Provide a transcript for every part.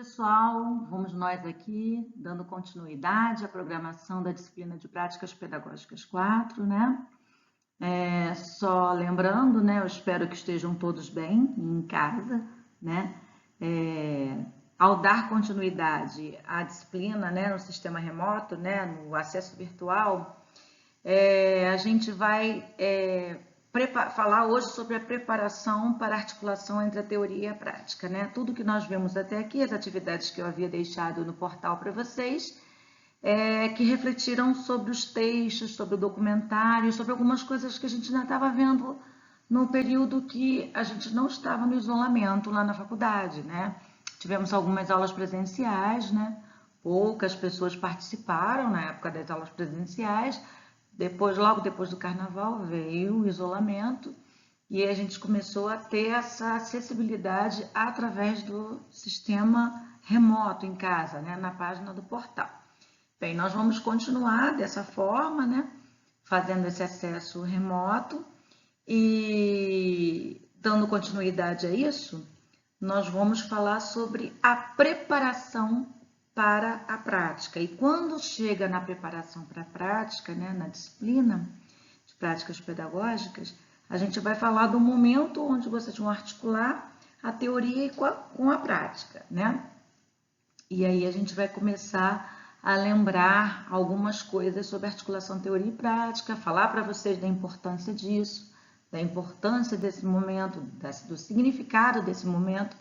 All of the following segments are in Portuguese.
pessoal, vamos nós aqui dando continuidade à programação da disciplina de Práticas Pedagógicas 4, né? Só lembrando, né? Eu espero que estejam todos bem em casa, né? Ao dar continuidade à disciplina, né, no sistema remoto, né, no acesso virtual, a gente vai falar hoje sobre a preparação para a articulação entre a teoria e a prática, né? Tudo que nós vimos até aqui, as atividades que eu havia deixado no portal para vocês, que refletiram sobre os textos, sobre o documentário, sobre algumas coisas que a gente ainda estava vendo no período que a gente não estava no isolamento lá na faculdade, né? Tivemos algumas aulas presenciais, né? Poucas pessoas participaram na época das aulas presenciais. Logo depois do carnaval, veio o isolamento e a gente começou a ter essa acessibilidade através do sistema remoto em casa, né, na página do portal. Bem, nós vamos continuar dessa forma, né, fazendo esse acesso remoto e dando continuidade a isso, nós vamos falar sobre a preparação para a prática. E quando chega na preparação para a prática, né, na disciplina de práticas pedagógicas, a gente vai falar do momento onde vocês vão articular a teoria com a prática, né? E aí a gente vai começar a lembrar algumas coisas sobre articulação teoria e prática, falar para vocês da importância disso, da importância desse momento, do significado desse momento,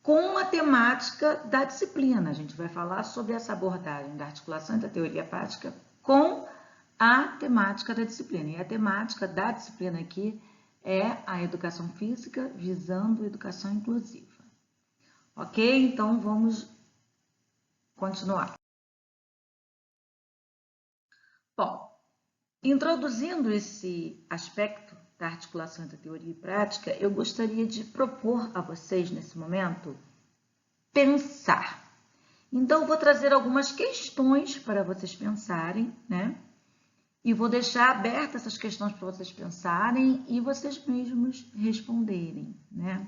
com a temática da disciplina. A gente vai falar sobre essa abordagem da articulação entre a teoria e a prática com a temática da disciplina. E a temática da disciplina aqui é a educação física visando educação inclusiva. Ok? Então, vamos continuar. Bom, introduzindo esse aspecto da articulação entre teoria e prática, eu gostaria de propor a vocês, nesse momento, pensar. Então, eu vou trazer algumas questões para vocês pensarem, né? E vou deixar abertas essas questões para vocês pensarem e vocês mesmos responderem, né?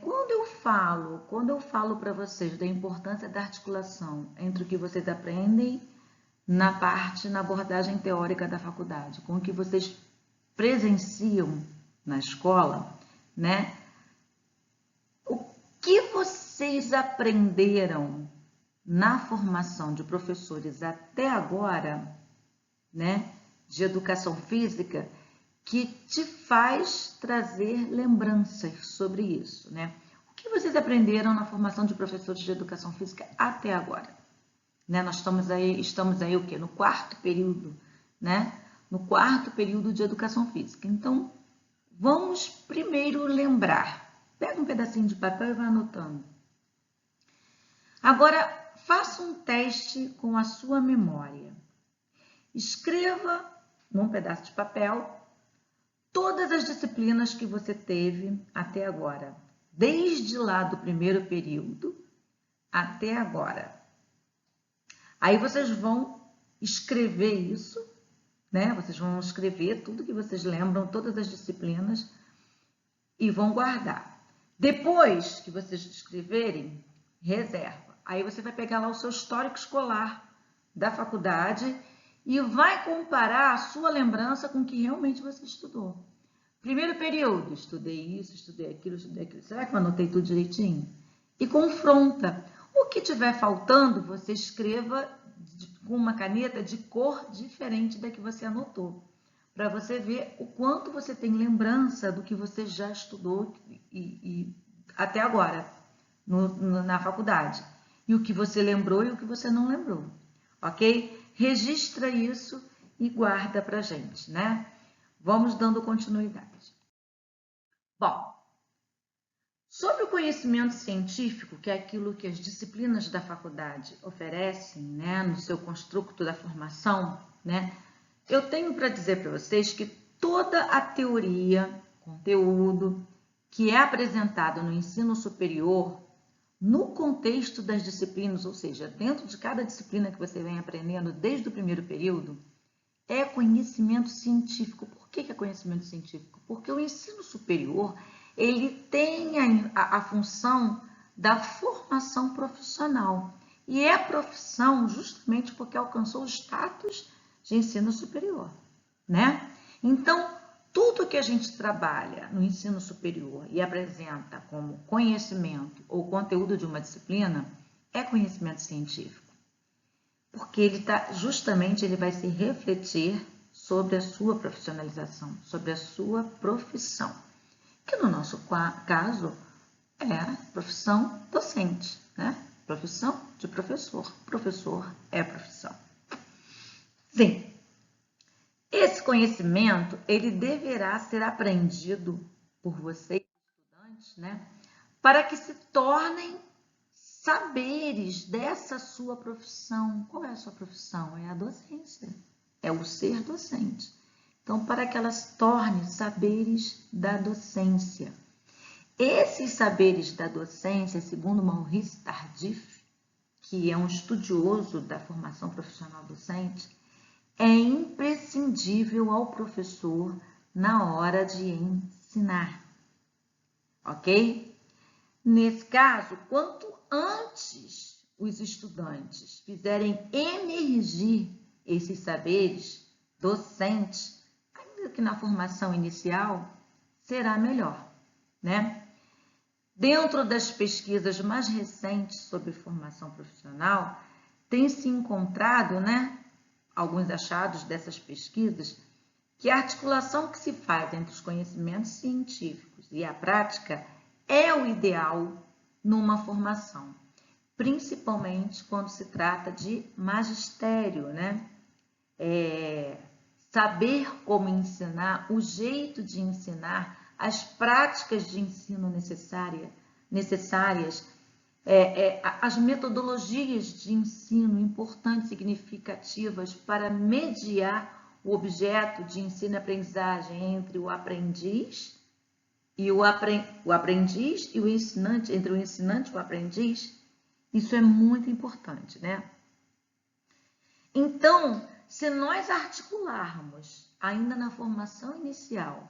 Quando eu falo para vocês da importância da articulação entre o que vocês aprendem na abordagem teórica da faculdade, com o que vocês presenciam na escola, né? O que vocês aprenderam na formação de professores até agora, né, de educação física, que te faz trazer lembranças sobre isso, né? O que vocês aprenderam na formação de professores de educação física até agora? Né? Nós estamos aí o quê? No quarto período, né? No quarto período de educação física. Então, vamos primeiro lembrar. Pega um pedacinho de papel e vai anotando. Agora, faça um teste com a sua memória. Escreva num pedaço de papel todas as disciplinas que você teve até agora, desde lá do primeiro período até agora. Aí vocês vão escrever isso, né? Vocês vão escrever tudo que vocês lembram, todas as disciplinas, e vão guardar. Depois que vocês escreverem, reserva. Aí você vai pegar lá o seu histórico escolar da faculdade e vai comparar a sua lembrança com o que realmente você estudou. Primeiro período, estudei isso, estudei aquilo, estudei aquilo. Será que eu anotei tudo direitinho? E confronta. O que tiver faltando, você escreva com uma caneta de cor diferente da que você anotou, para você ver o quanto você tem lembrança do que você já estudou e até agora na faculdade. E o que você lembrou e o que você não lembrou, ok? Registra isso e guarda para a gente, né? Vamos dando continuidade. Bom, sobre o conhecimento científico, que é aquilo que as disciplinas da faculdade oferecem, né, no seu construto da formação, né, eu tenho para dizer para vocês que toda a teoria, conteúdo que é apresentado no ensino superior, no contexto das disciplinas, ou seja, dentro de cada disciplina que você vem aprendendo desde o primeiro período, é conhecimento científico. Por que é conhecimento científico? Porque o ensino superior, ele tem a função da formação profissional. E é profissão justamente porque alcançou o status de ensino superior, né? Então, tudo que a gente trabalha no ensino superior e apresenta como conhecimento ou conteúdo de uma disciplina é conhecimento científico. Porque ele vai se refletir sobre a sua profissionalização, sobre a sua profissão. Que no nosso caso é a profissão docente, né? Profissão de professor. Professor é profissão. Sim. Esse conhecimento, ele deverá ser aprendido por vocês, estudantes, né? Para que se tornem saberes dessa sua profissão. Qual é a sua profissão? É a docência, é o ser docente. Então, para que ela se torne saberes da docência. Esses saberes da docência, segundo Maurice Tardif, que é um estudioso da formação profissional docente, é imprescindível ao professor na hora de ensinar, ok? Nesse caso, quanto antes os estudantes fizerem emergir esses saberes docentes, ainda que na formação inicial, será melhor, né? Dentro das pesquisas mais recentes sobre formação profissional, tem se encontrado, né, alguns achados dessas pesquisas, que a articulação que se faz entre os conhecimentos científicos e a prática é o ideal numa formação, principalmente quando se trata de magistério, né? Saber como ensinar, o jeito de ensinar, as práticas de ensino necessárias, as metodologias de ensino importantes, significativas para mediar o objeto de ensino e aprendizagem entre o aprendiz e o aprendiz e o ensinante, entre o ensinante e o aprendiz, isso é muito importante, né? Então, se nós articularmos ainda na formação inicial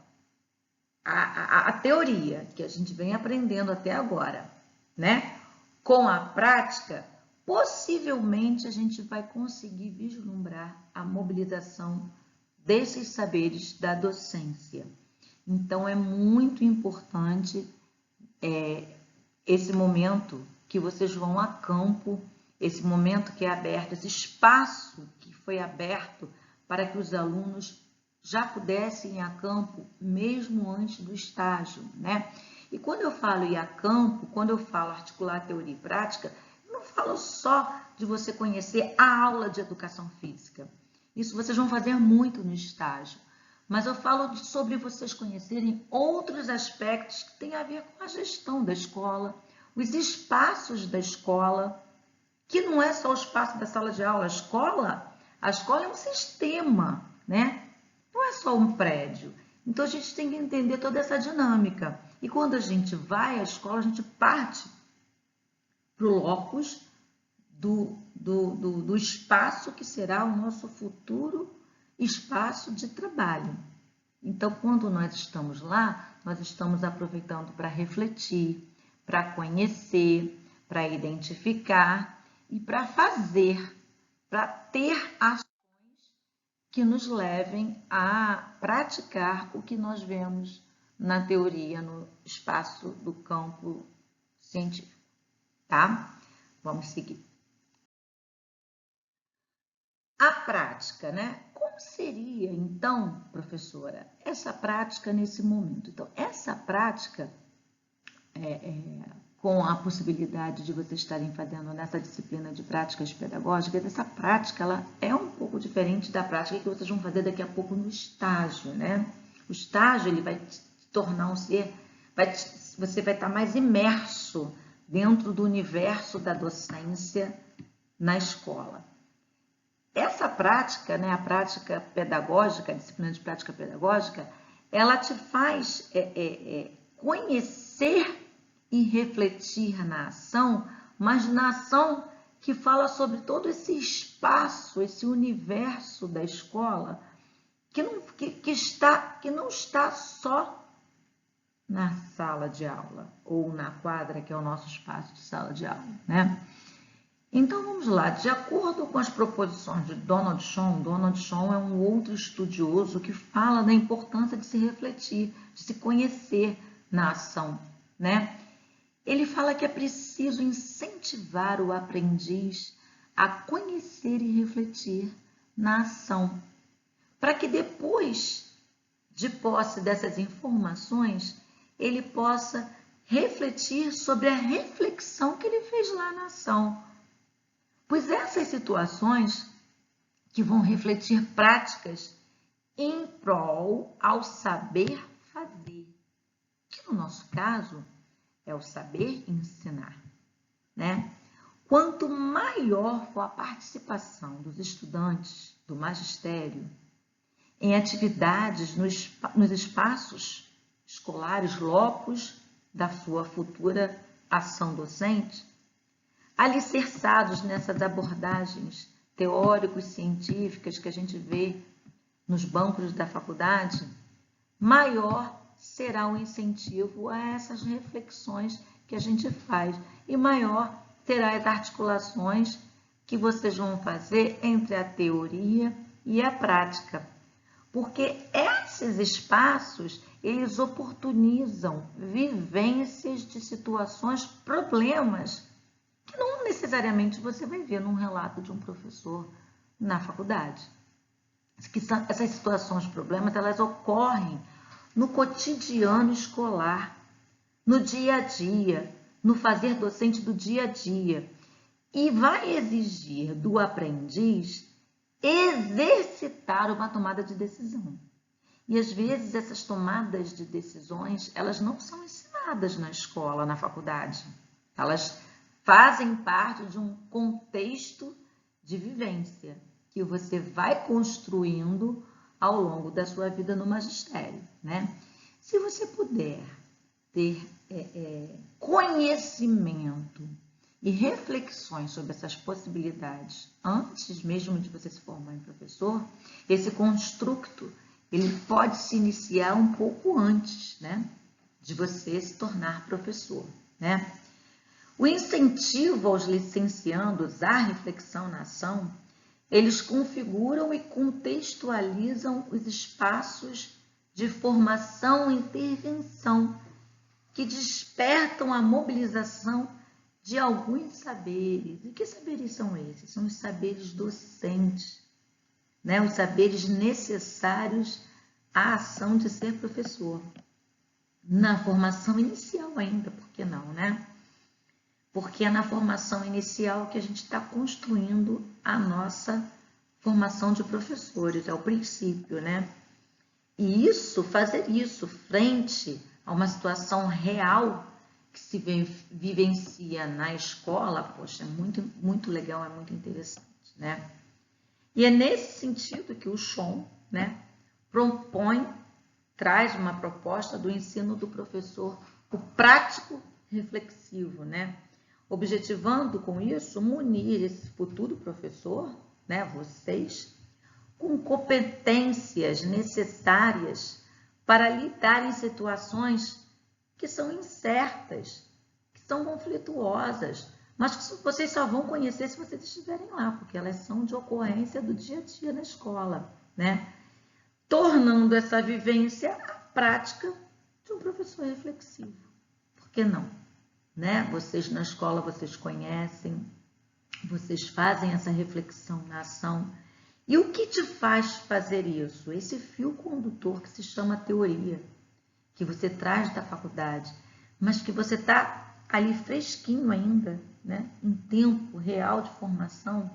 a teoria que a gente vem aprendendo até agora, né? Com a prática, possivelmente a gente vai conseguir vislumbrar a mobilização desses saberes da docência. Então, é muito importante esse momento que vocês vão a campo, esse momento que é aberto, esse espaço que foi aberto para que os alunos já pudessem ir a campo mesmo antes do estágio, né? E quando eu falo ir a campo, quando eu falo articular teoria e prática, eu não falo só de você conhecer a aula de educação física. Isso vocês vão fazer muito no estágio. Mas eu falo sobre vocês conhecerem outros aspectos que têm a ver com a gestão da escola, os espaços da escola, que não é só o espaço da sala de aula. A escola é um sistema, né? Não é só um prédio. Então, a gente tem que entender toda essa dinâmica. E quando a gente vai à escola, a gente parte para o locus do espaço que será o nosso futuro espaço de trabalho. Então, quando nós estamos lá, nós estamos aproveitando para refletir, para conhecer, para identificar e para fazer, para ter ações que nos levem a praticar o que nós vemos na teoria, no espaço do campo científico, tá? Vamos seguir. A prática, né? Como seria, então, professora, essa prática nesse momento? Então, essa prática, com a possibilidade de vocês estarem fazendo nessa disciplina de práticas pedagógicas, essa prática, ela é um pouco diferente da prática que vocês vão fazer daqui a pouco no estágio, né? O estágio, ele vai te tornar um ser, você vai estar mais imerso dentro do universo da docência na escola. Essa prática, né, a prática pedagógica, a disciplina de prática pedagógica, ela te faz conhecer e refletir na ação, mas na ação que fala sobre todo esse espaço, esse universo da escola, que não está só na sala de aula, ou na quadra, que é o nosso espaço de sala de aula, né? Então, vamos lá. De acordo com as proposições de Donald Shon é um outro estudioso que fala da importância de se refletir, de se conhecer na ação, né? Ele fala que é preciso incentivar o aprendiz a conhecer e refletir na ação, para que depois de posse dessas informações, ele possa refletir sobre a reflexão que ele fez lá na ação. Pois essas situações que vão refletir práticas em prol ao saber fazer, que no nosso caso é o saber ensinar, né? Quanto maior for a participação dos estudantes do magistério em atividades nos espaços escolares, locus da sua futura ação docente, alicerçados nessas abordagens teóricos científicas que a gente vê nos bancos da faculdade, maior será o incentivo a essas reflexões que a gente faz e maior será as articulações que vocês vão fazer entre a teoria e a prática. Porque esses espaços, eles oportunizam vivências de situações, problemas, que não necessariamente você vai ver num relato de um professor na faculdade. Essas situações, problemas, elas ocorrem no cotidiano escolar, no dia a dia, no fazer docente do dia a dia. E vai exigir do aprendiz exercitar uma tomada de decisão. E às vezes essas tomadas de decisões, elas não são ensinadas na escola, na faculdade. Elas fazem parte de um contexto de vivência que você vai construindo ao longo da sua vida no magistério, né? Se você puder ter conhecimento e reflexões sobre essas possibilidades antes mesmo de você se formar em professor, esse construto ele pode se iniciar um pouco antes, né, de você se tornar professor, né? O incentivo aos licenciandos à reflexão na ação, eles configuram e contextualizam os espaços de formação e intervenção que despertam a mobilização de alguns saberes. E que saberes são esses? São os saberes docentes, né? Os saberes necessários à ação de ser professor. Na formação inicial ainda, por que não, né? Porque é na formação inicial que a gente está construindo a nossa formação de professores, é o princípio, né? E fazer isso frente a uma situação real que se vivencia na escola, poxa, é muito legal, é muito interessante, né? E é nesse sentido que o Shon, né, traz uma proposta do ensino do professor, o prático reflexivo, né? Objetivando com isso munir esse futuro professor, né, vocês, com competências necessárias para lidar em situações que são incertas, que são conflituosas, mas que vocês só vão conhecer se vocês estiverem lá, porque elas são de ocorrência do dia a dia na escola, né? Tornando essa vivência a prática de um professor reflexivo. Por que não? Né? Vocês na escola, vocês conhecem, vocês fazem essa reflexão na ação. E o que te faz fazer isso? Esse fio condutor que se chama teoria, que você traz da faculdade, mas que você está ali fresquinho ainda, né? Em tempo real de formação,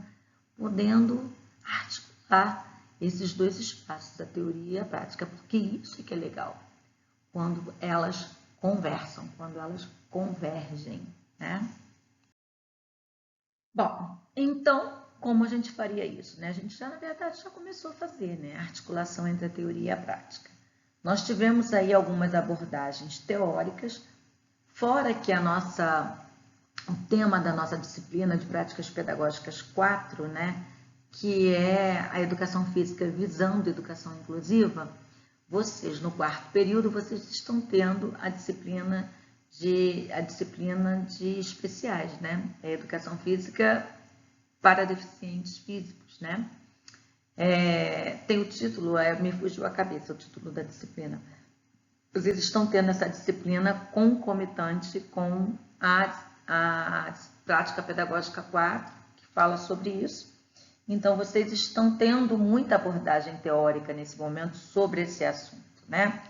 podendo articular esses dois espaços, a teoria e a prática, porque isso que é legal, quando elas conversam, quando elas convergem, né? Bom, então, como a gente faria isso, né? A gente já, na verdade, já começou a fazer, né? A articulação entre a teoria e a prática. Nós tivemos aí algumas abordagens teóricas, fora que o tema da nossa disciplina de práticas pedagógicas 4, né? Que é a educação física visando a educação inclusiva, vocês, no quarto período, vocês estão tendo a disciplina de especiais, né? É educação física para deficientes físicos, né? Tem o título, me fugiu a cabeça o título da disciplina. Vocês estão tendo essa disciplina concomitante com a prática pedagógica 4, que fala sobre isso. Então, vocês estão tendo muita abordagem teórica nesse momento sobre esse assunto, né?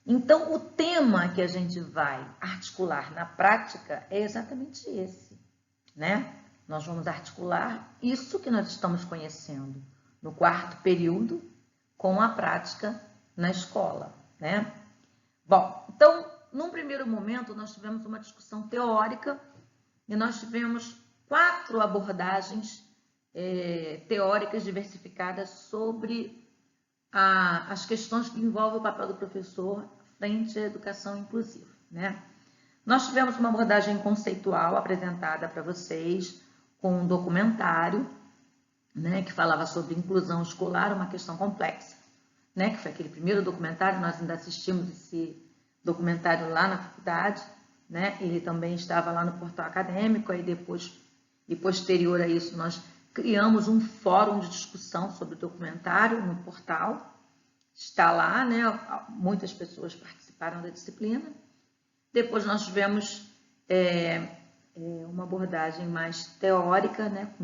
Então, o tema que a gente vai articular na prática é exatamente esse, né? Nós vamos articular isso que nós estamos conhecendo no quarto período com a prática na escola, né? Bom, então, num primeiro momento, nós tivemos uma discussão teórica e nós tivemos 4 abordagens teóricas diversificadas sobre as questões que envolvem o papel do professor frente à educação inclusiva, né? Nós tivemos uma abordagem conceitual apresentada para vocês com um documentário, né, que falava sobre inclusão escolar, uma questão complexa, né, que foi aquele primeiro documentário. Nós ainda assistimos esse documentário lá na faculdade, né? Ele também estava lá no portal acadêmico, aí depois, e posterior a isso, nós criamos um fórum de discussão sobre o documentário no portal. Está lá, né? Muitas pessoas participaram da disciplina. Depois nós tivemos uma abordagem mais teórica, né?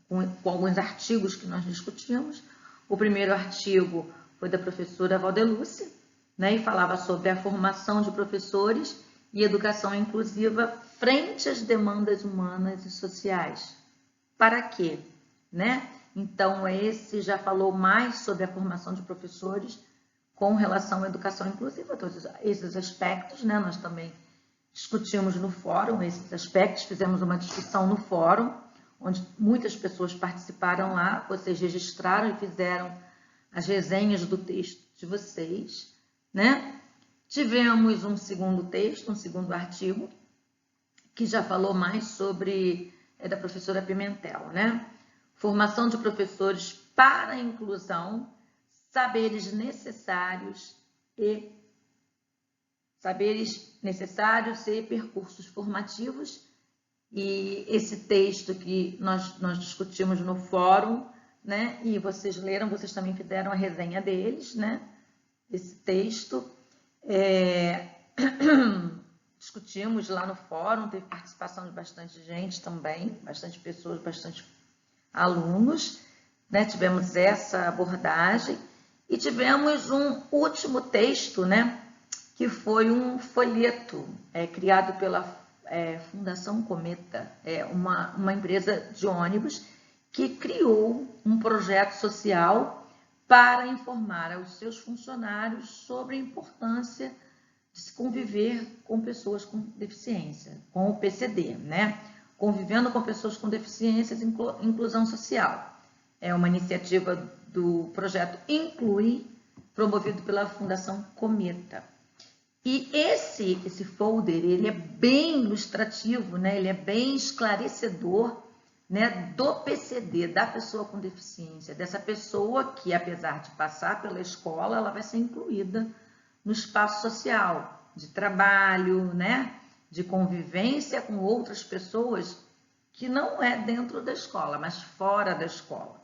Com alguns artigos que nós discutimos. O primeiro artigo foi da professora Valdelúcia, né? E falava sobre a formação de professores e educação inclusiva frente às demandas humanas e sociais. Para quê? Né? Então, esse já falou mais sobre a formação de professores com relação à educação inclusiva, todos esses aspectos, né? Nós também discutimos no fórum esses aspectos, fizemos uma discussão no fórum, onde muitas pessoas participaram lá, vocês registraram e fizeram as resenhas do texto de vocês, né? Tivemos um segundo texto, um segundo artigo, que já falou mais sobre, da professora Pimentel, né? Formação de professores para a inclusão, saberes necessários e percursos formativos. E esse texto que nós discutimos no fórum, né? E vocês leram, vocês também fizeram a resenha deles, né? Esse texto. Discutimos lá no fórum, teve participação de bastante gente também, bastante pessoas, bastante alunos, né? Tivemos essa abordagem e tivemos um último texto, né? Que foi um folheto criado pela Fundação Cometa, uma empresa de ônibus que criou um projeto social para informar aos seus funcionários sobre a importância de se conviver com pessoas com deficiência, com o PCD, né? Convivendo com pessoas com deficiências, inclusão social. É uma iniciativa do projeto Inclui, promovido pela Fundação Cometa. E esse folder, ele é bem ilustrativo, né? Ele é bem esclarecedor, né, do PCD, da pessoa com deficiência, dessa pessoa que, apesar de passar pela escola, ela vai ser incluída no espaço social, de trabalho, né, de convivência com outras pessoas que não é dentro da escola, mas fora da escola,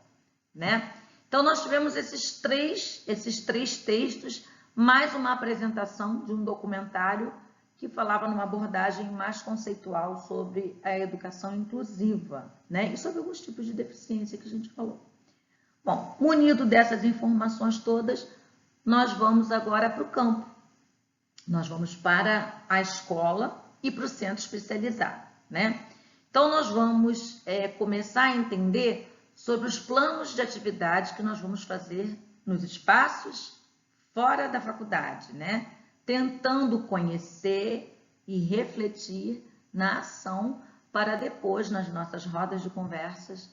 né? Então, nós tivemos esses três textos, mais uma apresentação de um documentário que falava numa abordagem mais conceitual sobre a educação inclusiva, né? E sobre alguns tipos de deficiência que a gente falou. Bom, munido dessas informações todas, nós vamos agora para o campo. Nós vamos para a escola e para o centro especializado, né? Então, nós vamos começar a entender sobre os planos de atividade que nós vamos fazer nos espaços fora da faculdade, né? Tentando conhecer e refletir na ação para depois, nas nossas rodas de conversas,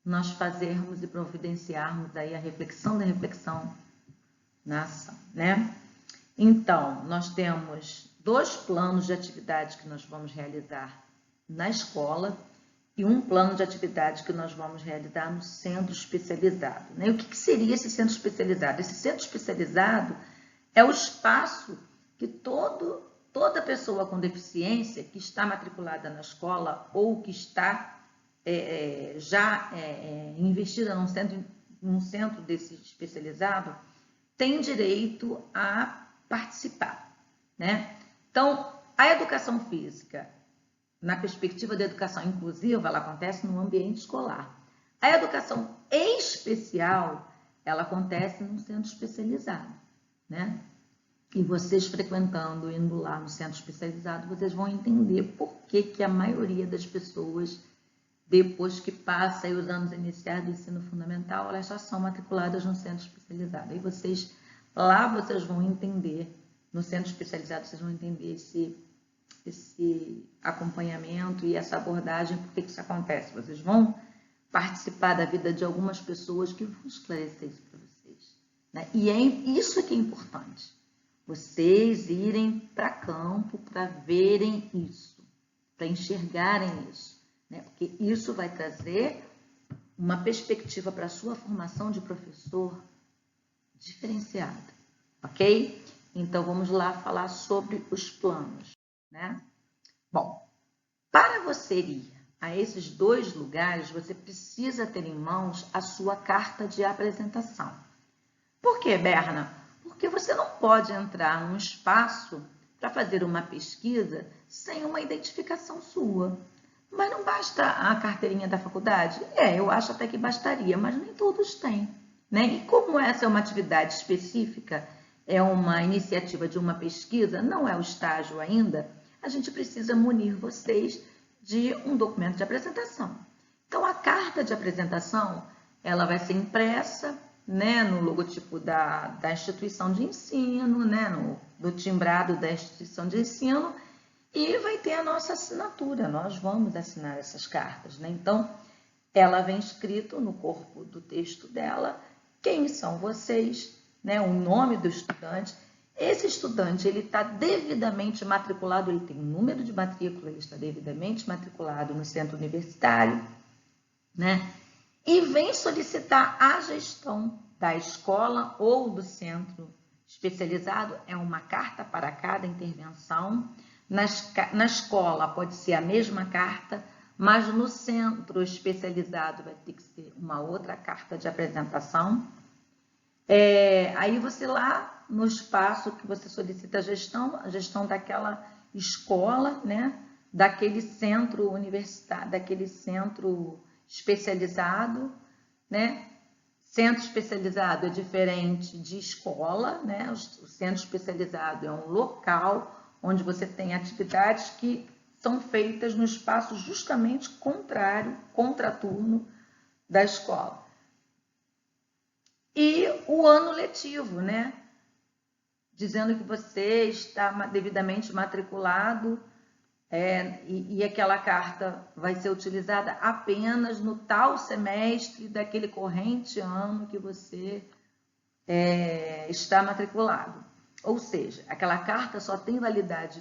nós fazermos e providenciarmos aí a reflexão da reflexão na ação, né? Então, nós temos 2 planos de atividade que nós vamos realizar na escola e um plano de atividade que nós vamos realizar no centro especializado, né? E o que seria esse centro especializado? Esse centro especializado é o espaço que toda pessoa com deficiência que está matriculada na escola ou que está investida num centro desse especializado tem direito a participar, né? Então, a educação física, na perspectiva da educação inclusiva, ela acontece no ambiente escolar. A educação especial, ela acontece num centro especializado, né? E vocês frequentando, indo lá no centro especializado, vocês vão entender por que a maioria das pessoas, depois que passa os anos iniciais do ensino fundamental, elas já são matriculadas no centro especializado. E lá vocês vão entender, no centro especializado, vocês vão entender esse acompanhamento e essa abordagem, por que isso acontece. Vocês vão participar da vida de algumas pessoas que vão esclarecer isso para vocês, né? E isso que é importante, vocês irem para campo para verem isso, para enxergarem isso, né? Porque isso vai trazer uma perspectiva para a sua formação de professor diferenciada, ok? Então, vamos lá falar sobre os planos, né? Bom, para você ir a esses 2 lugares, você precisa ter em mãos a sua carta de apresentação. Por quê, Berna? Porque você não pode entrar num espaço para fazer uma pesquisa sem uma identificação sua. Mas não basta a carteirinha da faculdade? Eu acho até que bastaria, mas nem todos têm, né? E como essa é uma atividade específica, é uma iniciativa de uma pesquisa, não é o estágio ainda, a gente precisa munir vocês de um documento de apresentação. Então, a carta de apresentação, ela vai ser impressa, né, no logotipo da instituição de ensino, né, do timbrado da instituição de ensino, e vai ter a nossa assinatura, nós vamos assinar essas cartas, né? Então, ela vem escrito no corpo do texto dela, quem são vocês, né, o nome do estudante. Esse estudante, ele está devidamente matriculado, ele tem um número de matrícula, ele está devidamente matriculado no centro universitário, né? E vem solicitar a gestão da escola ou do centro especializado, é uma carta para cada intervenção. Na escola pode ser a mesma carta, mas no centro especializado vai ter que ser uma outra carta de apresentação. Aí você lá no espaço que você solicita a gestão daquela escola, né, daquele centro universitário, daquele centro especializado, né? Centro especializado é diferente de escola, né? O centro especializado é um local onde você tem atividades que são feitas no espaço justamente contrário, contraturno da escola. E o ano letivo, né? Dizendo que você está devidamente matriculado, e aquela carta vai ser utilizada apenas no tal semestre daquele corrente ano que você está matriculado. Ou seja, aquela carta só tem validade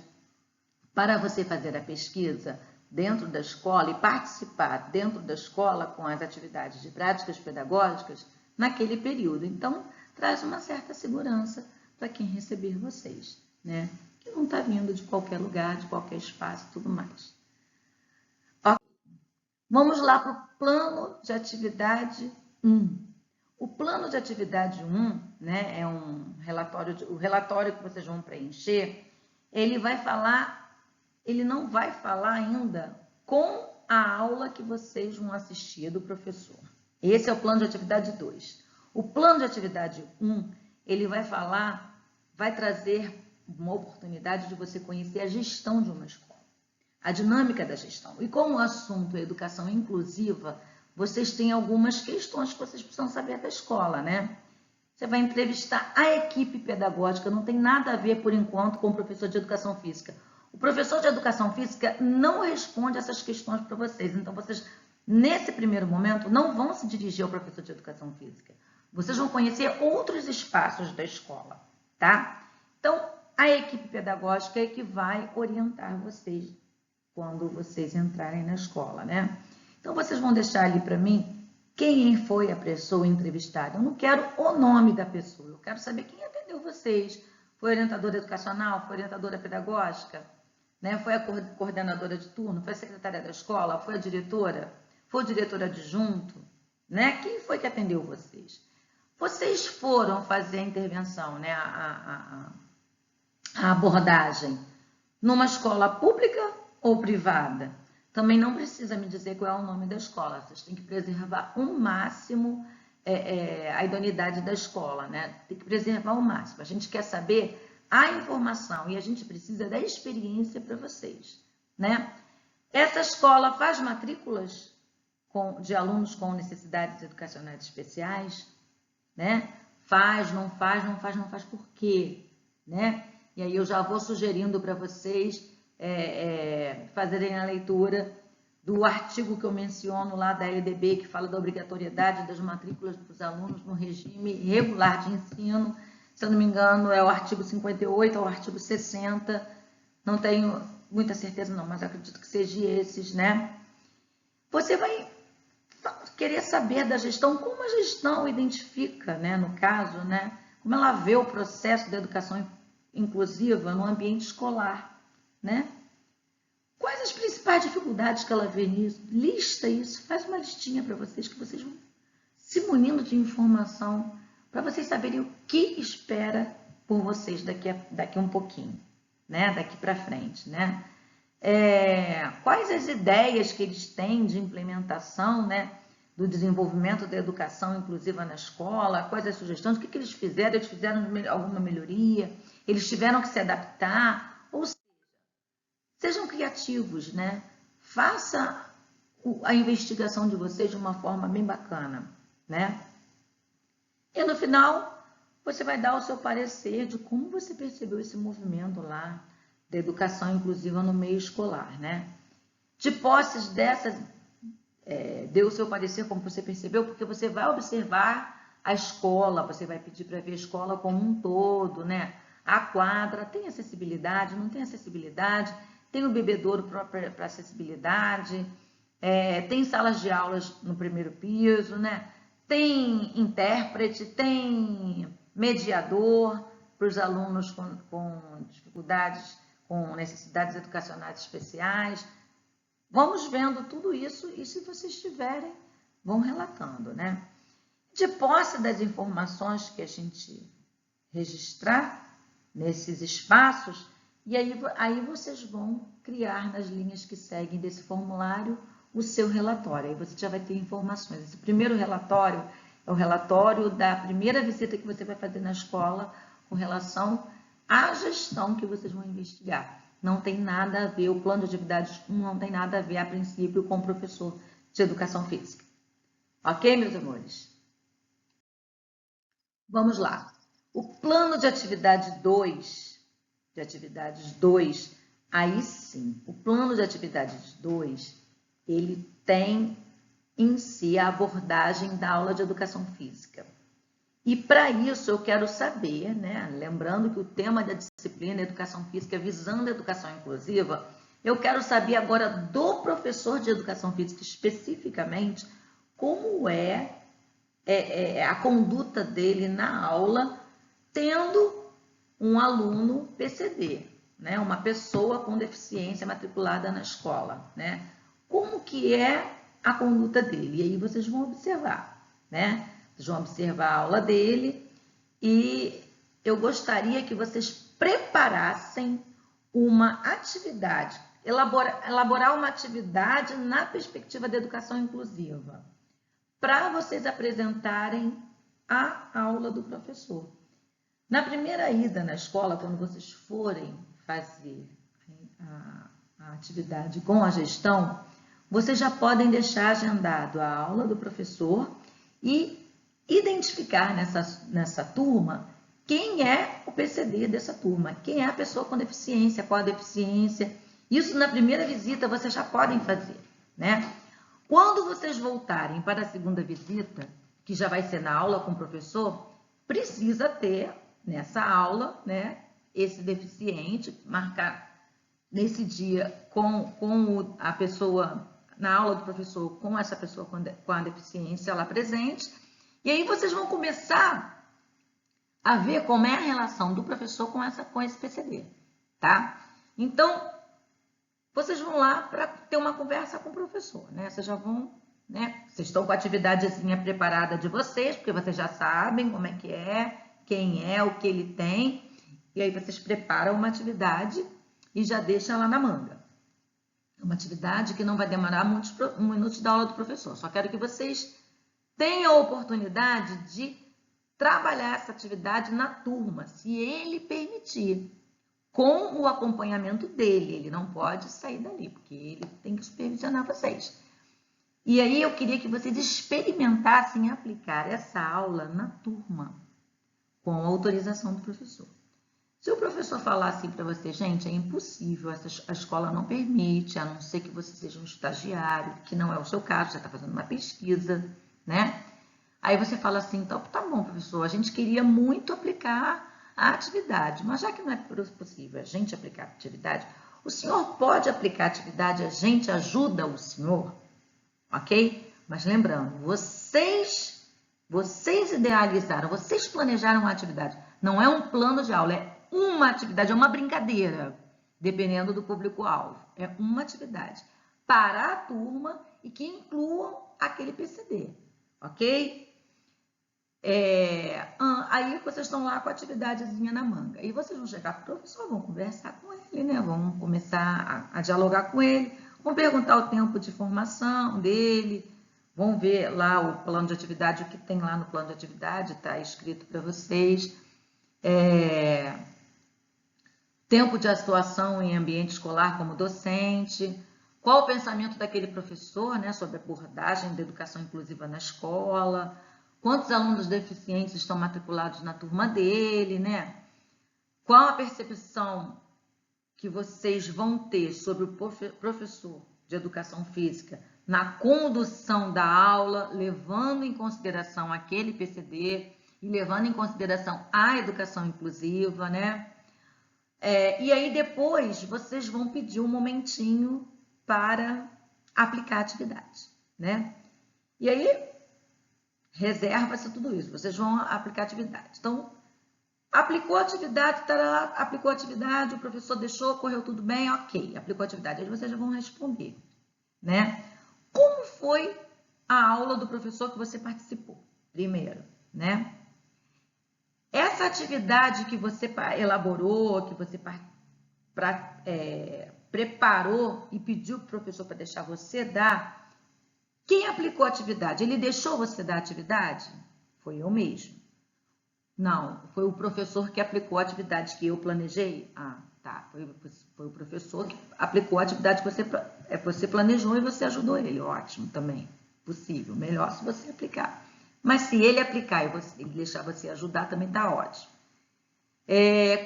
para você fazer a pesquisa dentro da escola e participar dentro da escola com as atividades de práticas pedagógicas naquele período. Então, traz uma certa segurança para quem receber vocês, né? Que não está vindo de qualquer lugar, de qualquer espaço e tudo mais. Okay. Vamos lá para o plano de atividade 1. O plano de atividade 1, né, é um relatório, o relatório que vocês vão preencher, ele não vai falar ainda com a aula que vocês vão assistir do professor. Esse é o plano de atividade 2. O plano de atividade 1, ele vai trazer uma oportunidade de você conhecer a gestão de uma escola, a dinâmica da gestão. E como o assunto é educação inclusiva, vocês têm algumas questões que vocês precisam saber da escola, né? Você vai entrevistar a equipe pedagógica, não tem nada a ver, por enquanto, com o professor de educação física. O professor de educação física não responde essas questões para vocês. Então, vocês, nesse primeiro momento, não vão se dirigir ao professor de educação física. Vocês vão conhecer outros espaços da escola, tá? Então, a equipe pedagógica é que vai orientar vocês quando vocês entrarem na escola, né? Então, vocês vão deixar ali para mim quem foi a pessoa entrevistada. Eu não quero o nome da pessoa, eu quero saber quem atendeu vocês. Foi orientadora educacional? Foi orientadora pedagógica? Né? Foi a coordenadora de turno? Foi a secretária da escola? Foi a diretora? Foi o diretor adjunto? Né? Quem foi que atendeu vocês? Vocês foram fazer a intervenção, né? a abordagem numa escola pública ou privada? Também não precisa me dizer qual é o nome da escola, vocês têm que preservar o máximo a idoneidade da escola, né? Tem que preservar o máximo. A gente quer saber a informação e a gente precisa da experiência para vocês, né? Essa escola faz matrículas de alunos com necessidades educacionais especiais, né? Faz, não faz, não faz, não faz por quê, né? E aí eu já vou sugerindo para vocês fazerem a leitura do artigo que eu menciono lá da LDB, que fala da obrigatoriedade das matrículas dos alunos no regime regular de ensino. Se eu não me engano, é o artigo 58 ou o artigo 60. Não tenho muita certeza não, mas acredito que seja esses, né? Você vai querer saber da gestão, como a gestão identifica, né, no caso, né, como ela vê o processo da educação inclusiva no ambiente escolar, né? Quais as principais dificuldades que ela vê nisso? Lista isso, faz uma listinha para vocês, que vocês vão se munindo de informação para vocês saberem o que espera por vocês daqui um pouquinho, né? Daqui para frente, né? Quais as ideias que eles têm de implementação, né, do desenvolvimento da educação inclusiva na escola, quais as sugestões, o que eles fizeram? Eles fizeram alguma melhoria? Eles tiveram que se adaptar? Ou seja, sejam criativos, né? Faça a investigação de vocês de uma forma bem bacana, né? E no final, você vai dar o seu parecer de como você percebeu esse movimento lá da educação inclusiva no meio escolar, né? De posses dessas, dê o seu parecer como você percebeu, porque você vai observar a escola, você vai pedir para ver a escola como um todo, né? A quadra, tem acessibilidade, não tem acessibilidade, tem o bebedouro para acessibilidade, tem salas de aulas no primeiro piso, né? Tem intérprete, tem mediador para os alunos com dificuldades, com necessidades educacionais especiais. Vamos vendo tudo isso e, se vocês tiverem, vão relatando, né? De posse das informações que a gente registrar nesses espaços, e aí vocês vão criar nas linhas que seguem desse formulário o seu relatório. Aí você já vai ter informações. Esse primeiro relatório é o relatório da primeira visita que você vai fazer na escola com relação à gestão que vocês vão investigar. Não tem nada a ver, o plano de atividades não tem nada a ver, a princípio, com o professor de educação física. Ok, meus amores? Vamos lá. O plano de atividade 2, aí sim, o plano de atividades 2, ele tem em si a abordagem da aula de educação física. E para isso eu quero saber, né, lembrando que o tema da disciplina é educação física visando a educação inclusiva, eu quero saber agora do professor de educação física especificamente como é a conduta dele na aula, tendo um aluno PCD, né, uma pessoa com deficiência matriculada na escola, né? Como que é a conduta dele? E aí vocês vão observar, né? Vocês vão observar a aula dele e eu gostaria que vocês preparassem uma atividade, elaborar uma atividade na perspectiva da educação inclusiva, para vocês apresentarem a aula do professor. Na primeira ida na escola, quando vocês forem fazer a atividade com a gestão, vocês já podem deixar agendado a aula do professor e identificar nessa turma quem é o PCD dessa turma, quem é a pessoa com deficiência, qual a deficiência. Isso na primeira visita vocês já podem fazer, né? Quando vocês voltarem para a segunda visita, que já vai ser na aula com o professor, precisa ter nessa aula, né, esse deficiente, marcar nesse dia com a pessoa na aula do professor com essa pessoa com a deficiência lá presente. E aí vocês vão começar a ver como é a relação do professor com esse PCD, tá? Então, vocês vão lá para ter uma conversa com o professor, né? Vocês já vão, né? Vocês estão com a atividadezinha preparada de vocês, porque vocês já sabem como é que é, quem é, o que ele tem. E aí vocês preparam uma atividade e já deixam ela na manga. Uma atividade que não vai demorar muitos minutos da aula do professor. Só quero que vocês tenham a oportunidade de trabalhar essa atividade na turma, se ele permitir, com o acompanhamento dele. Ele não pode sair dali, porque ele tem que supervisionar vocês. E aí eu queria que vocês experimentassem aplicar essa aula na turma, com a autorização do professor. Se o professor falar assim para você, gente, é impossível, a escola não permite, a não ser que você seja um estagiário, que não é o seu caso, você está fazendo uma pesquisa, né? Aí você fala assim, então, tá bom, professor, a gente queria muito aplicar a atividade, mas já que não é possível a gente aplicar a atividade, o senhor pode aplicar a atividade, a gente ajuda o senhor, ok? Mas lembrando, vocês idealizaram, vocês planejaram a atividade, não é um plano de aula, é uma atividade, é uma brincadeira, dependendo do público-alvo. É uma atividade para a turma e que incluam aquele PCD, ok? Aí vocês estão lá com a atividadezinha na manga. E vocês vão chegar para o professor, vão conversar com ele, né? Vão começar a dialogar com ele, vão perguntar o tempo de formação dele, vão ver lá o plano de atividade, o que tem lá no plano de atividade, está escrito para vocês. Tempo de atuação em ambiente escolar como docente, qual o pensamento daquele professor, né, sobre a abordagem da educação inclusiva na escola, quantos alunos deficientes estão matriculados na turma dele, né? Qual a percepção que vocês vão ter sobre o professor de educação física na condução da aula, levando em consideração aquele PCD e levando em consideração a educação inclusiva, né? E aí depois vocês vão pedir um momentinho para aplicar a atividade, né? E aí reserva-se tudo isso, vocês vão aplicar a atividade. Então, aplicou a atividade, aplicou a atividade, o professor deixou, correu tudo bem, ok, aplicou a atividade. Aí vocês já vão responder, né? Como foi a aula do professor que você participou? Primeiro, né? Essa atividade que você elaborou, que você preparou e pediu para o professor para deixar você dar, quem aplicou a atividade? Ele deixou você dar a atividade? Foi eu mesmo. Não, foi o professor que aplicou a atividade que eu planejei? Ah, tá, foi o professor que aplicou a atividade que você planejou e você ajudou ele. Ótimo também, possível, melhor se você aplicar. Mas se ele aplicar e ele deixar você ajudar, também tá ótimo.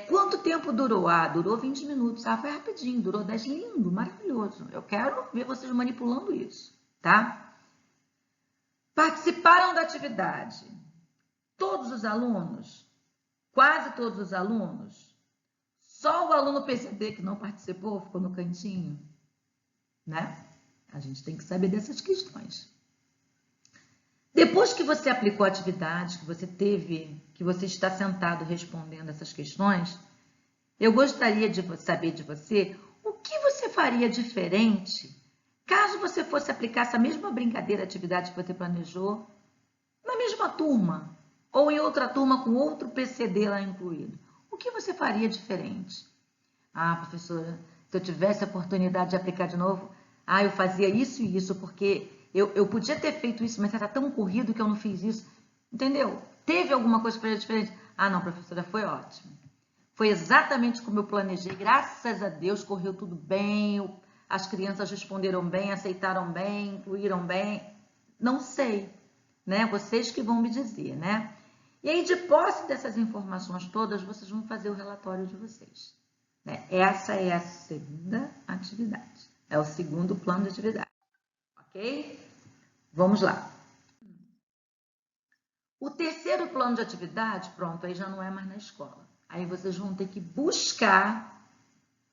Quanto tempo durou? Ah, durou 20 minutos. Ah, foi rapidinho, durou 10. Lindo, maravilhoso. Eu quero ver vocês manipulando isso, tá? Participaram da atividade todos os alunos? Quase todos os alunos? Só o aluno PCD que não participou, ficou no cantinho, né? A gente tem que saber dessas questões. Depois que você aplicou a atividade, que você está sentado respondendo essas questões, eu gostaria de saber de você o que você faria diferente caso você fosse aplicar essa mesma brincadeira, atividade que você planejou, na mesma turma, ou em outra turma com outro PCD lá incluído. O que você faria diferente? Ah, professora, se eu tivesse a oportunidade de aplicar de novo, eu fazia isso e isso, porque eu podia ter feito isso, mas era tão corrido que eu não fiz isso. Entendeu? Teve alguma coisa para diferente? Ah, não, professora, foi ótimo. Foi exatamente como eu planejei. Graças a Deus, correu tudo bem. As crianças responderam bem, aceitaram bem, incluíram bem. Não sei, né? Vocês que vão me dizer, né? E aí, de posse dessas informações todas, vocês vão fazer o relatório de vocês, né? Essa é a segunda atividade. É o segundo plano de atividade. Ok? Vamos lá. O terceiro plano de atividade, pronto, aí já não é mais na escola. Aí vocês vão ter que buscar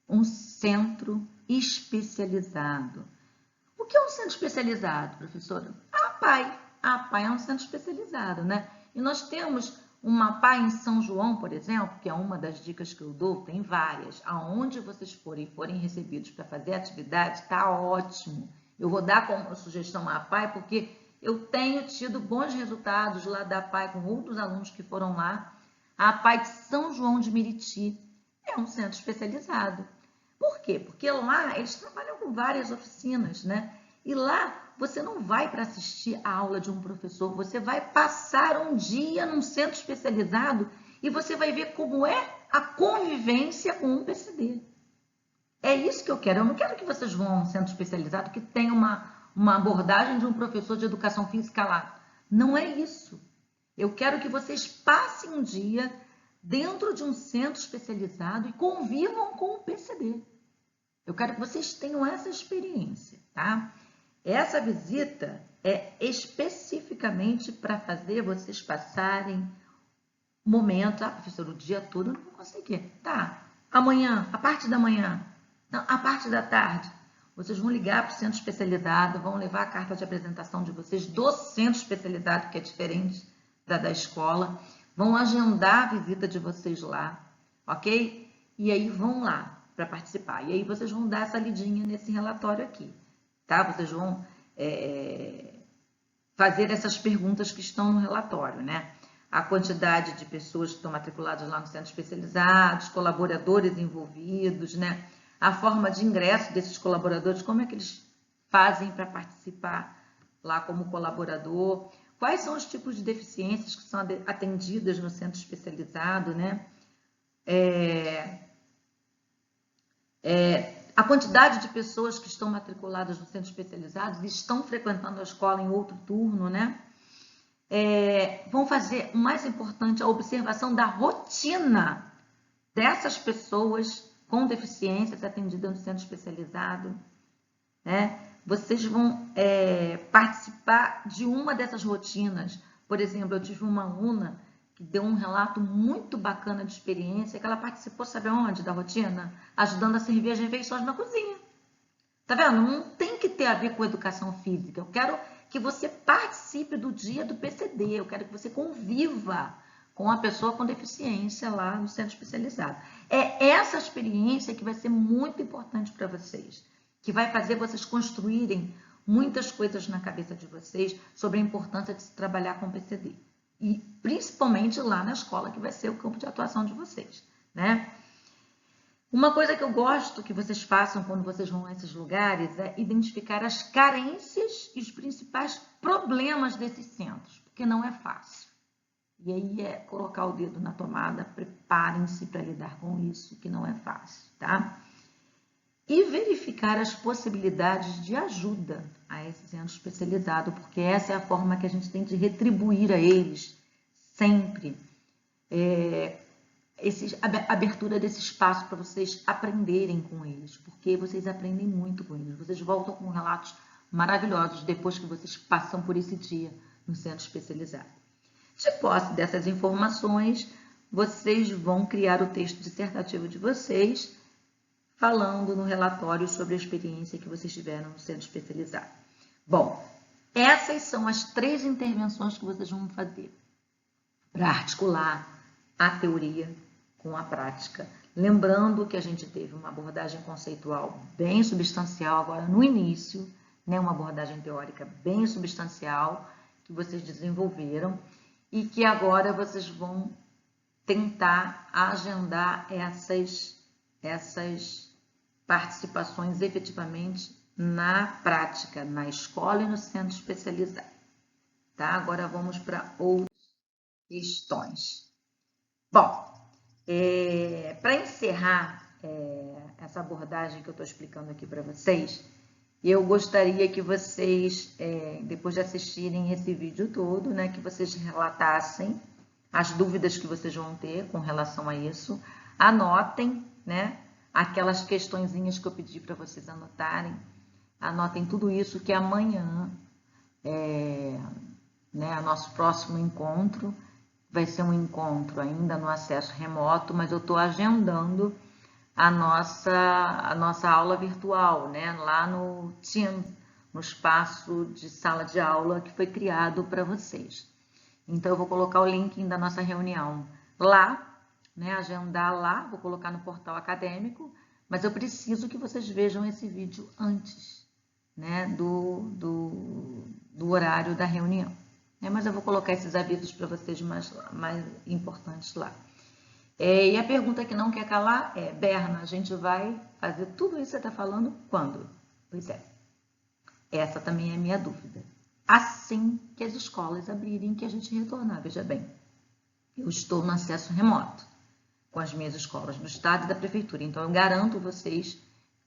um centro especializado. O que é um centro especializado, professora? A APAE. A APAE é um centro especializado, né? E nós temos uma APAE em São João, por exemplo, que é uma das dicas que eu dou, tem várias. Aonde vocês forem recebidos para fazer atividade, tá ótimo. Eu vou dar como sugestão a APAE, porque eu tenho tido bons resultados lá da APAE com outros alunos que foram lá. A APAE de São João de Meriti é um centro especializado. Por quê? Porque lá eles trabalham com várias oficinas, né? E lá você não vai para assistir a aula de um professor, você vai passar um dia num centro especializado e você vai ver como é a convivência com um PCD. É isso que eu quero. Eu não quero que vocês vão a um centro especializado que tenha uma abordagem de um professor de educação física lá. Não é isso. Eu quero que vocês passem um dia dentro de um centro especializado e convivam com o PCD. Eu quero que vocês tenham essa experiência, tá? Essa visita é especificamente para fazer vocês passarem momentos. Ah, professor, o dia todo eu não vou conseguir. Tá, amanhã, a parte da manhã, não, a parte da tarde. Vocês vão ligar para o centro especializado, vão levar a carta de apresentação de vocês do centro especializado, que é diferente da escola, vão agendar a visita de vocês lá, ok? E aí vão lá para participar. E aí vocês vão dar essa lidinha nesse relatório aqui, tá? Vocês vão fazer essas perguntas que estão no relatório, né? A quantidade de pessoas que estão matriculadas lá no centro especializado, os colaboradores envolvidos, né? A forma de ingresso desses colaboradores, como é que eles fazem para participar lá como colaborador, quais são os tipos de deficiências que são atendidas no centro especializado, né? A quantidade de pessoas que estão matriculadas no centro especializado e estão frequentando a escola em outro turno, né? Vão fazer, o mais importante, a observação da rotina dessas pessoas com deficiências atendidas no centro especializado, né? Vocês vão participar de uma dessas rotinas. Por exemplo, eu tive uma aluna que deu um relato muito bacana de experiência, que ela participou, sabe onde, da rotina? Ajudando a servir as refeições na cozinha. Tá vendo? Não tem que ter a ver com educação física. Eu quero que você participe do dia do PCD, eu quero que você conviva com a pessoa com deficiência lá no centro especializado. É essa experiência que vai ser muito importante para vocês, que vai fazer vocês construírem muitas coisas na cabeça de vocês sobre a importância de se trabalhar com PCD. E principalmente lá na escola, que vai ser o campo de atuação de vocês, né? Uma coisa que eu gosto que vocês façam quando vocês vão a esses lugares é identificar as carências e os principais problemas desses centros, porque não é fácil. E aí é colocar o dedo na tomada, preparem-se para lidar com isso, que não é fácil, tá? E verificar as possibilidades de ajuda a esse centro especializado, porque essa é a forma que a gente tem de retribuir a eles sempre a abertura desse espaço para vocês aprenderem com eles, porque vocês aprendem muito com eles. Vocês voltam com relatos maravilhosos depois que vocês passam por esse dia no centro especializado. De posse dessas informações, vocês vão criar o texto dissertativo de vocês, falando no relatório sobre a experiência que vocês tiveram no centro especializado. Bom, essas são as 3 intervenções que vocês vão fazer para articular a teoria com a prática. Lembrando que a gente teve uma abordagem conceitual bem substancial agora no início, né? Uma abordagem teórica bem substancial que vocês desenvolveram e que agora vocês vão tentar agendar essas participações efetivamente na prática, na escola e no centro especializado. Tá? Agora vamos para outras questões. Bom, para encerrar essa abordagem que eu estou explicando aqui para vocês, eu gostaria que vocês, depois de assistirem esse vídeo todo, né, que vocês relatassem as dúvidas que vocês vão ter com relação a isso, anotem, né, aquelas questõezinhas que eu pedi para vocês anotarem, anotem tudo isso que amanhã, né, nosso próximo encontro vai ser um encontro ainda no acesso remoto, mas eu estou agendando a nossa aula virtual, né, lá no Teams, no espaço de sala de aula que foi criado para vocês. Então, eu vou colocar o link da nossa reunião lá, né, agendar lá, vou colocar no portal acadêmico, mas eu preciso que vocês vejam esse vídeo antes, né, do horário da reunião. Mas eu vou colocar esses avisos para vocês mais importantes lá. E a pergunta que não quer calar é: Berna, a gente vai fazer tudo isso que você está falando quando? Pois é, essa também é a minha dúvida. Assim que as escolas abrirem, que a gente retornar. Veja bem, eu estou no acesso remoto com as minhas escolas do estado e da prefeitura, então eu garanto vocês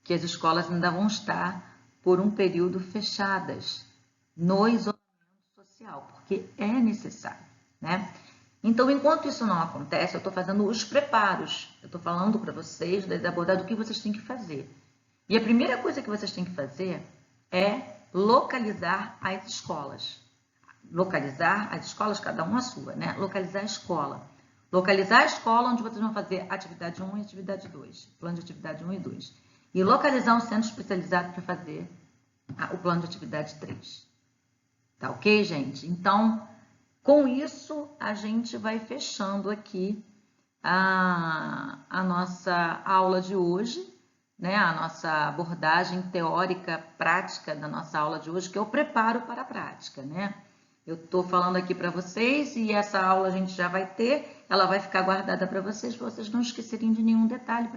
que as escolas ainda vão estar por um período fechadas no isolamento social, porque é necessário, né? Então, enquanto isso não acontece, eu estou fazendo os preparos, eu estou falando para vocês da abordagem do que vocês têm que fazer. E a primeira coisa que vocês têm que fazer é localizar as escolas. Localizar as escolas, cada uma a sua, né? Localizar a escola. Localizar a escola onde vocês vão fazer atividade 1 e atividade 2, plano de atividade 1 e 2. E localizar um centro especializado para fazer o plano de atividade 3. Tá ok, gente? Então, com isso, a gente vai fechando aqui a nossa aula de hoje, né? A nossa abordagem teórica prática da nossa aula de hoje, que eu preparo para a prática, né? Eu estou falando aqui para vocês e essa aula a gente já vai ter, ela vai ficar guardada para vocês não esquecerem de nenhum detalhe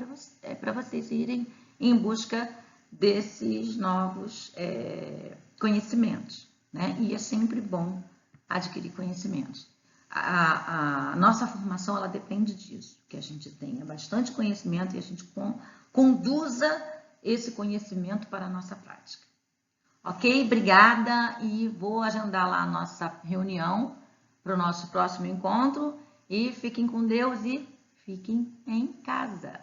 para vocês irem em busca desses novos conhecimentos, né? E é sempre bom adquirir conhecimentos. A nossa formação, ela depende disso, que a gente tenha bastante conhecimento e a gente conduza esse conhecimento para a nossa prática. Ok? Obrigada e vou agendar lá a nossa reunião para o nosso próximo encontro e fiquem com Deus e fiquem em casa.